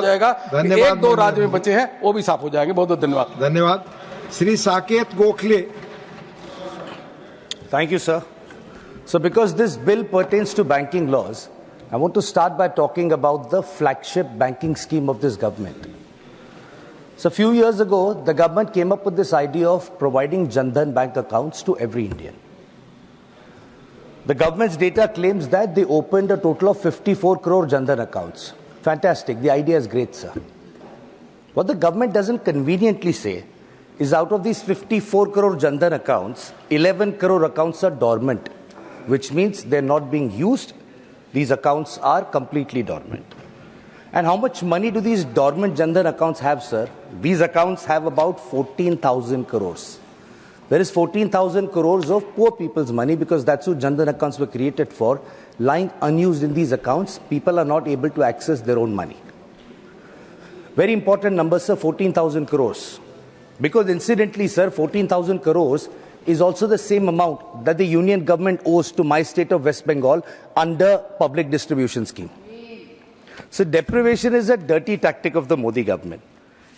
जाएगा। एक दो राज्य में बचे हैं वो भी साफ हो जाएंगे। बहुत बहुत धन्यवाद। धन्यवाद। Shri Saket Gokhale. Thank you, sir. So because this bill pertains to banking laws, I want to start by talking about the flagship banking scheme of this government. So a few years ago, the government came up with this idea of providing Jan Dhan bank accounts to every Indian. The government's data claims that they opened a total of 54 crore Jan Dhan accounts. Fantastic. The idea is great, sir. What the government doesn't conveniently say is out of these 54 crore Jan Dhan accounts, 11 crore accounts are dormant, which means they're not being used. These accounts are completely dormant. And how much money do these dormant Jan Dhan accounts have, sir? These accounts have about 14,000 crores. There is 14,000 crores of poor people's money because that's what Jan Dhan accounts were created for. Lying unused in these accounts, people are not able to access their own money. Very important number, sir, 14,000 crores. Because incidentally, sir, 14,000 crores is also the same amount that the union government owes to my state of West Bengal under public distribution scheme. So deprivation is a dirty tactic of the Modi government.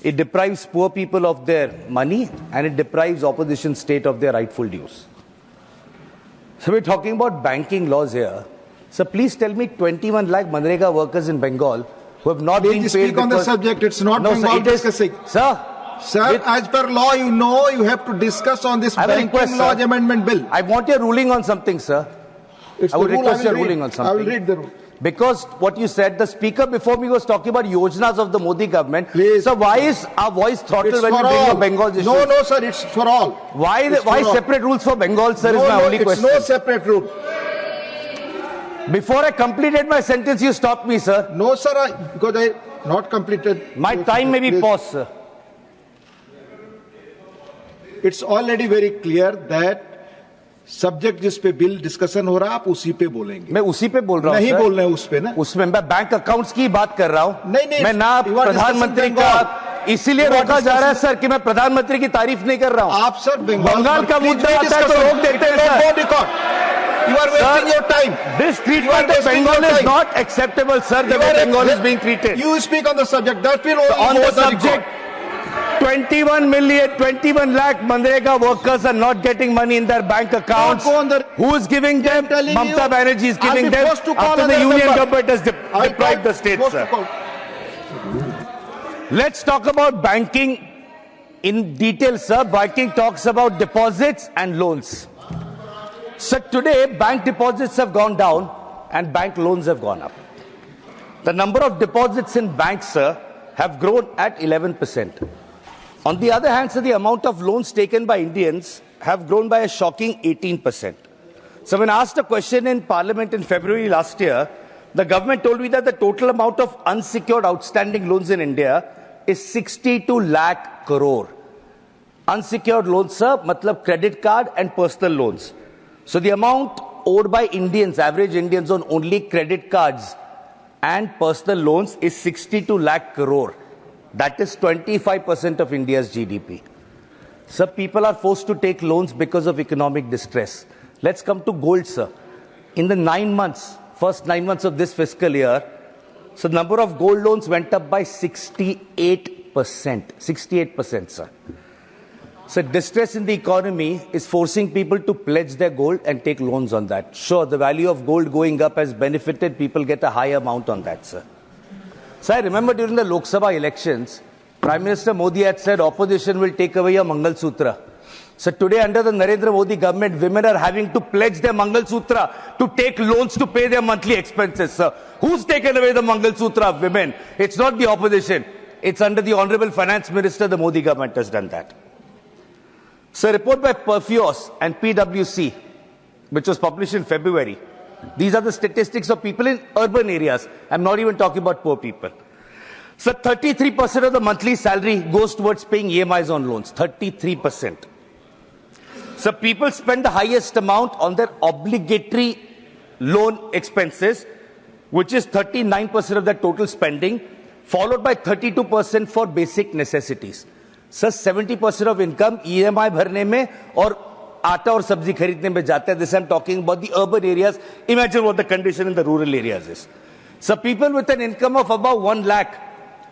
It deprives poor people of their money and it deprives opposition state of their rightful dues. So we're talking about banking laws here. So please tell me 21 lakh Manrega workers in Bengal who have not been paid. Speak on the subject. It's not Bengal discussing. Sir, as per law, you know you have to discuss on this banking laws amendment bill. I want your ruling on something, sir. I would request your ruling on something. I will read the rule. Because what you said, the speaker before me was talking about yojanas of the Modi government. Please. So why is our voice throttled when we bring up Bengal's issues? No, sir, it's for all. Why separate rules for Bengal, sir, is my only question. No separate rule. Before I completed my sentence, you stopped me, sir. No, sir, because I not completed. My time may be paused, sir. It's already very clear that subject जिस पे bill discussion हो रहा है आप उसी पे बोलेंगे। मैं उसी पे बोल रहा हूँ। नहीं बोल रहे हैं उस पे ना। उसमें मैं बैंक अकाउंट्स की बात कर रहा हूँ। नहीं मैं ना प्रधानमंत्री का इसीलिए रोका जा रहा है सर कि मैं प्रधानमंत्री की तारीफ नहीं कर रहा हूँ। आप सर बंगाल का मुद्दा आता है तो रोक देते हैं sir. You are wasting your time. This treatment of Bengal is not acceptable, sir. The way Bengal is being treated. You speak on the subject. That will on the subject. 21 lakh Manrega workers are not getting money in their bank accounts. Who is giving them? Mamata Banerjee is giving them after the union government has deprived the state, sir. Let's talk about banking in detail, sir. Banking talks about deposits and loans. So today, bank deposits have gone down and bank loans have gone up. The number of deposits in banks, sir, have grown at 11%. On the other hand, sir, the amount of loans taken by Indians have grown by a shocking 18%. So when asked a question in Parliament in February last year, the government told me that the total amount of unsecured outstanding loans in India is 62 lakh crore. Unsecured loans, sir, matlab credit card and personal loans. So the amount owed by Indians, average Indians on only credit cards and personal loans is 62 lakh crore. That is 25% of India's GDP. So people are forced to take loans because of economic distress. Let's come to gold, sir. In the first 9 months of this fiscal year, so the number of gold loans went up by 68%. 68%, sir. So distress in the economy is forcing people to pledge their gold and take loans on that. Sure, the value of gold going up has benefited people get a higher amount on that, sir. So I remember during the Lok Sabha elections, Prime Minister Modi had said opposition will take away your Mangal Sutra. So today under the Narendra Modi government, women are having to pledge their Mangal Sutra to take loans to pay their monthly expenses, sir. Who's taken away the Mangal Sutra of women? It's not the opposition. It's under the Honorable Finance Minister, the Modi government has done that. So a report by Perfios and PwC, which was published in February, these are the statistics of people in urban areas. I'm not even talking about poor people. So 33% of the monthly salary goes towards paying EMIs on loans. 33%. So people spend the highest amount on their obligatory loan expenses, which is 39% of their total spending, followed by 32% for basic necessities. So 70% of income EMI भरने में और आटा और सब्जी खरीदने में जाता है. This I'm talking about the urban areas. Imagine what the condition in the rural areas is. So people with an income of about 1 lakh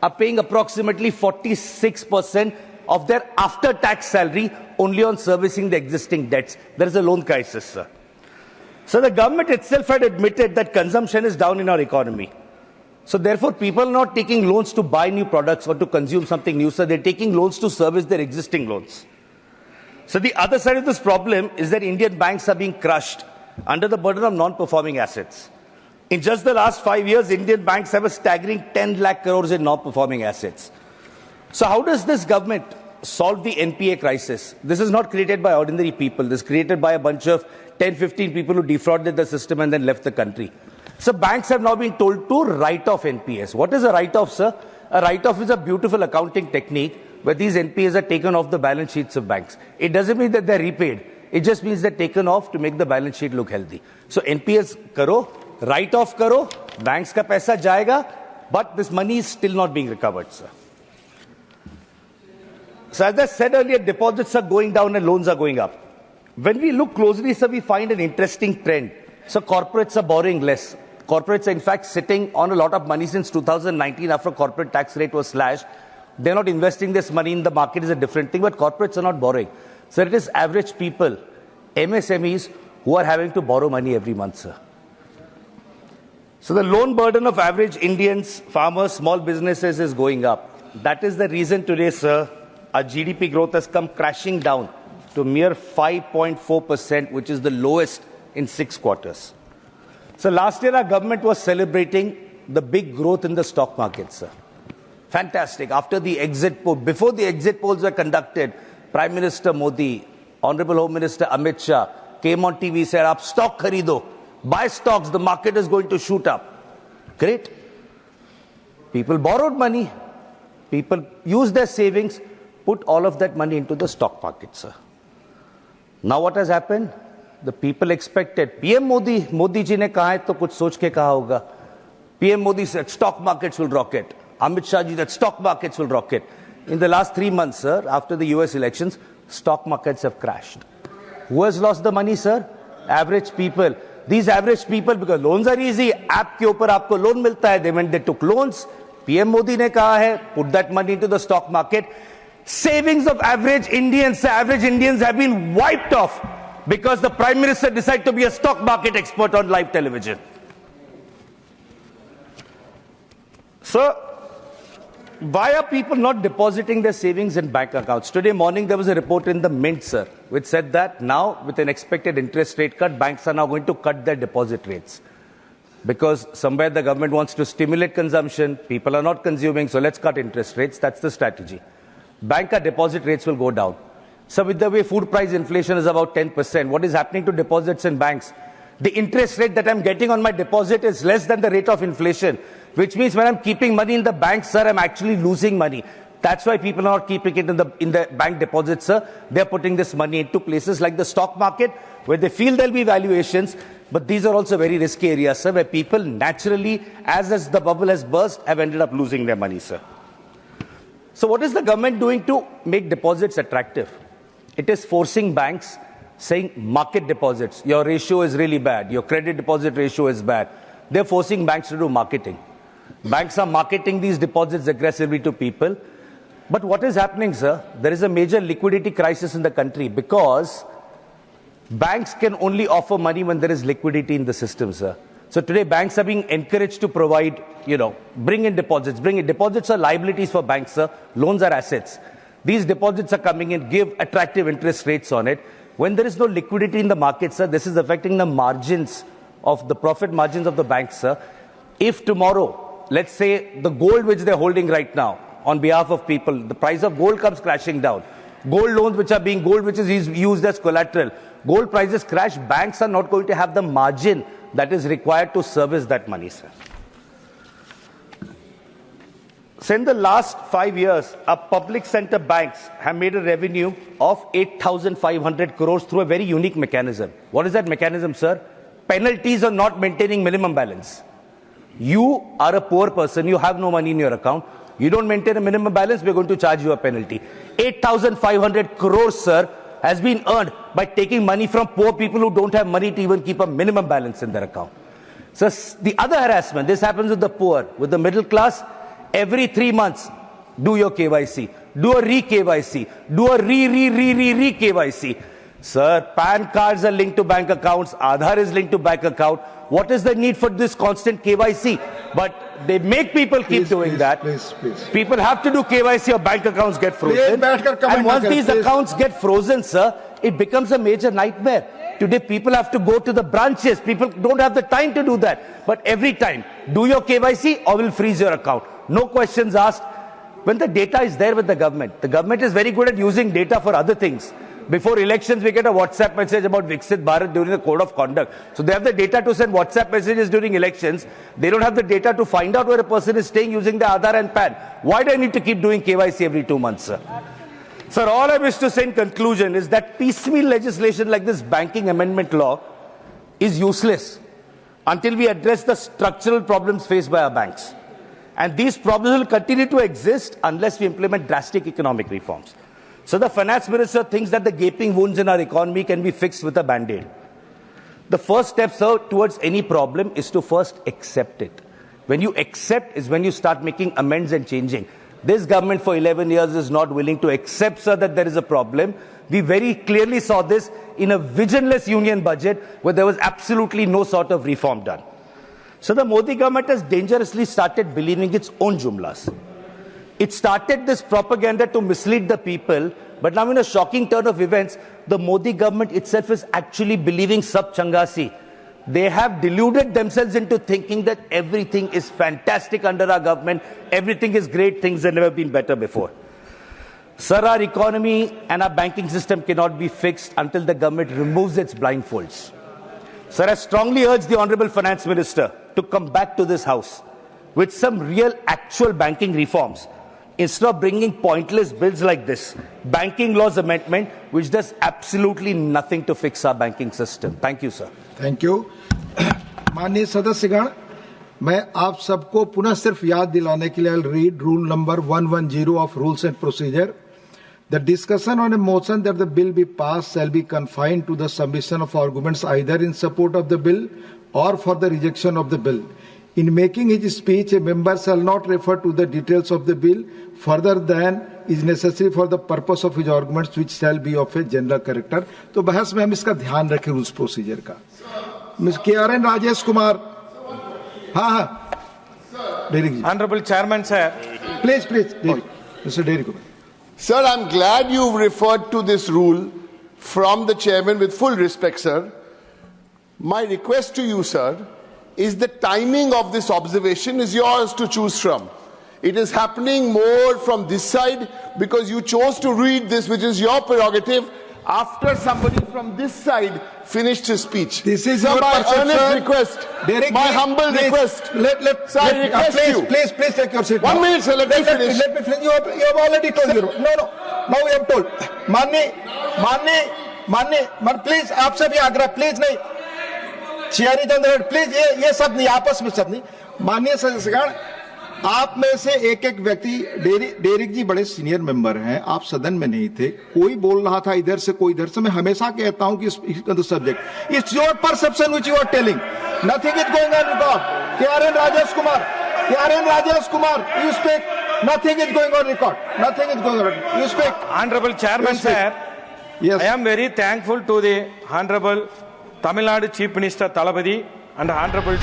are paying approximately 46% of their after-tax salary only on servicing the existing debts. There is a loan crisis, sir. So the government itself had admitted that consumption is down in our economy. So therefore, people are not taking loans to buy new products or to consume something new, so they're taking loans to service their existing loans. So the other side of this problem is that Indian banks are being crushed under the burden of non-performing assets. In just the last 5 years, Indian banks have a staggering 10 lakh crores in non-performing assets. So how does this government solve the NPA crisis? This is not created by ordinary people. This is created by a bunch of 10, 15 people who defrauded the system and then left the country. So banks have now been told to write off NPAs. What is a write-off, sir? A write-off is a beautiful accounting technique where these NPAs are taken off the balance sheets of banks. It doesn't mean that they're repaid. It just means they're taken off to make the balance sheet look healthy. So NPAs karo, write-off karo, banks ka paisa jayega, but this money is still not being recovered, sir. So as I said earlier, deposits are going down and loans are going up. When we look closely, sir, we find an interesting trend. So corporates are borrowing less. Corporates are in fact sitting on a lot of money since 2019 after corporate tax rate was slashed. They're not investing this money in the market is a different thing, but corporates are not borrowing. So it is average people, MSMEs, who are having to borrow money every month, sir. So the loan burden of average Indians, farmers, small businesses is going up. That is the reason today, sir, our GDP growth has come crashing down to mere 5.4%, which is the lowest in 6 quarters. So last year, our government was celebrating the big growth in the stock market, sir. Fantastic. After the exit poll, before the exit polls were conducted, Prime Minister Modi, Honorable Home Minister Amit Shah came on TV, said, "Aap stock kharido, buy stocks, the market is going to shoot up." Great. People borrowed money. People used their savings, put all of that money into the stock market, sir. Now what has happened? The people expected. PM Modi ji ne kaha hai to kuch soch ke kaha hoga. PM Modi said stock markets will rocket. Amit Shah ji said stock markets will rocket. In the last 3 months, sir, after the US elections, stock markets have crashed. Who has lost the money, sir? Average people. These average people, because loans are easy, app ke upar aapko loan milta hai, they went, they took loans. PM Modi ne kaha hai, put that money into the stock market. Savings of average Indians have been wiped off because the Prime Minister decided to be a stock market expert on live television. So, why are people not depositing their savings in bank accounts? Today morning there was a report in the Mint, sir, which said that now with an expected interest rate cut, banks are now going to cut their deposit rates. Because somewhere the government wants to stimulate consumption, people are not consuming, so let's cut interest rates. That's the strategy. Banker deposit rates will go down. So with the way food price inflation is about 10%, what is happening to deposits in banks? The interest rate that I'm getting on my deposit is less than the rate of inflation, which means when I'm keeping money in the bank, sir, I'm actually losing money. That's why people are not keeping it in the bank deposits, sir. They're putting this money into places like the stock market, where they feel there'll be valuations, but these are also very risky areas, sir, where people naturally, as the bubble has burst, have ended up losing their money, sir. So what is the government doing to make deposits attractive? It is forcing banks, saying market deposits, your ratio is really bad, your credit deposit ratio is bad. They're forcing banks to do marketing. Banks are marketing these deposits aggressively to people. But what is happening, sir? There is a major liquidity crisis in the country because banks can only offer money when there is liquidity in the system, sir. So today banks are being encouraged to provide, bring in deposits. Deposits are liabilities for banks, sir. Loans are assets. These deposits are coming in, give attractive interest rates on it. When there is no liquidity in the market, sir, this is affecting the margins of the profit margins of the banks, sir. If tomorrow, let's say the gold which they're holding right now on behalf of people, the price of gold comes crashing down. Gold loans which is used as collateral. Gold prices crash, banks are not going to have the margin that is required to service that money, sir. So in the last 5 years, our public sector banks have made a revenue of 8,500 crores through a very unique mechanism. What is that mechanism, sir? Penalties on not maintaining minimum balance. You are a poor person, you have no money in your account. You don't maintain a minimum balance, we're going to charge you a penalty. 8,500 crores, sir, has been earned by taking money from poor people who don't have money to even keep a minimum balance in their account. So the other harassment, this happens with the poor. With the middle class, every 3 months, do your KYC, do a re-KYC, do a re-KYC. Sir, PAN cards are linked to bank accounts, Aadhaar is linked to bank account. What is the need for this constant KYC? But they make people keep doing that. Please. People have to do KYC or bank accounts get frozen. And once these accounts get frozen, sir, it becomes a major nightmare. Today, people have to go to the branches. People don't have the time to do that. But every time, do your KYC or we'll freeze your account. No questions asked. When the data is there with the government is very good at using data for other things. Before elections, we get a WhatsApp message about Viksit Bharat during the code of conduct. So they have the data to send WhatsApp messages during elections. They don't have the data to find out where a person is staying using the Aadhaar and PAN. Why do I need to keep doing KYC every 2 months, sir? Sir, all I wish to say in conclusion is that piecemeal legislation like this banking amendment law is useless until we address the structural problems faced by our banks. And these problems will continue to exist unless we implement drastic economic reforms. So the finance minister thinks that the gaping wounds in our economy can be fixed with a band-aid. The first step, sir, towards any problem is to first accept it. When you accept is when you start making amends and changing. This government for 11 years is not willing to accept, sir, that there is a problem. We very clearly saw this in a visionless union budget where there was absolutely no sort of reform done. So the Modi government has dangerously started believing its own jumlas. It started this propaganda to mislead the people, but now in a shocking turn of events, the Modi government itself is actually believing sab changasi. They have deluded themselves into thinking that everything is fantastic under our government, everything is great, things have never been better before. Sir, our economy and our banking system cannot be fixed until the government removes its blindfolds. Sir, I strongly urge the Honorable Finance Minister to come back to this House with some real actual banking reforms instead of bringing pointless bills like this, banking laws amendment, which does absolutely nothing to fix our banking system. Thank you, sir. Thank you. माननीय सदस्यगण, मैं आप सबको पुनः सिर्फ याद दिलाने के लिए read rule number 110 of rules and procedure. The discussion on a motion that the bill be passed shall be confined to the submission of arguments either in support of the bill or for the rejection of the bill. In making his speech, a member shall not refer to the details of the bill further than is necessary for the purpose of his arguments, which shall be of a general character. तो बहस में हम इसका ध्यान रखें rules procedure का. Mr. KRN Rajesh Kumar. हाँ. Derek ji. Honorable Chairman, sir. Please, Derek. Mr. Derek Kumar. Sir, I'm glad you've referred to this rule from the chairman with full respect, sir. My request to you, sir, is the timing of this observation is yours to choose from. It is happening more from this side because you chose to read this, which is your prerogative, after somebody from this side finished his speech. This is sir, your my perception. earnest request, Derek, my humble request. Sir, I request you. Please take your seat. 1 minute, sir. Let me finish. Let me finish. You have already told you. No. Now you have told. माननीय, please, आप सब ये आग्रह, please नहीं. चियारी general, please, ये सब नहीं, आपस में सब नहीं. माननीय सदस्यगण, आप में से एक व्यक्ति, डेरिक जी बड़े सीनियर मेंबर हैं, आप सदन में नहीं थे, कोई बोल रहा था इधर से कोई इधर से. मैं हमेशा कहता हूं कि the subject it's your perception which you are telling, nothing is going on record. KRN Rajesh Kumar, you speak. Nothing is going on record. You speak. Honorable Chairman, sir. Yes. I am very thankful to the Honorable Tamil Nadu Chief Minister Talabadi and Honorable